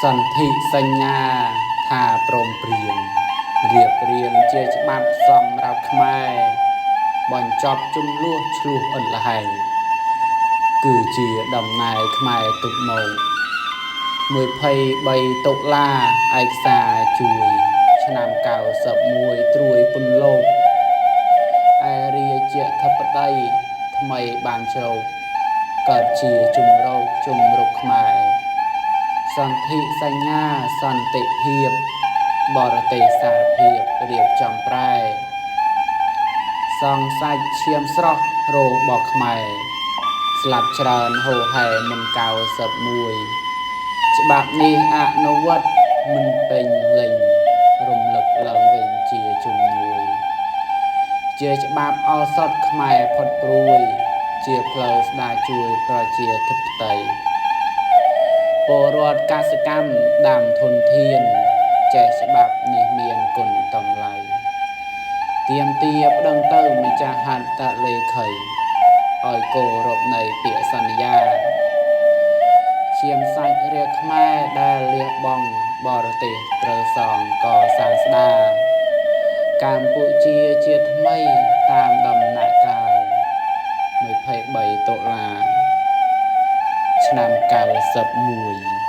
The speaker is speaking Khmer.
សន្ធិសញ្ញាថាព្រមព្រៀងរៀបរៀងជាច្បាប់សម្រាប់ខ្មែរបញ្ចប់ជម្លោះឆ្លោះឥតល្ហែងគឺជាដំណើរខ្មែរទុកមក23តុលាឯកសារជួយឆ្នាំ91ត្រួយពន្លកឯរាជាធិបតីថ្មីបានជ្រោកកើតជាជំរុកខ្មែរសន្ធិសញ្ញាសន្តិភាពបរទេសសារភាពរៀបចំប្រែសងសាច់ឈាមស្រស់របស់ខ្មែរស្លាប់ច្រើនហូរហែមិន91ច្បាប់នេះអនុវត្តមិនពេញលេញរំលឹកឡើងវិញជាជំនួយជាច្បាប់ឱសថខ្មែរផុតព្រួយជាផ្លូវស្ដារជួយប្រជាធិបតេយ្យពលរដ្ឋកសិកម្មដាំធនធានចេះច្បាប់នេះមានគុណតម្លៃទៀមទាប្តឹងទៅម្ចាស់ហត្ថលេខីឲ្យគោរពនៃពាក្យសន្យាឈាមសាច់រាជខ្មែរដែលលះបង់បរទេសត្រូវសងកសាងស្ដារកម្ពុជាជាថ្មីតាមដំណាក់កាល23តុលាឆ្នាំ91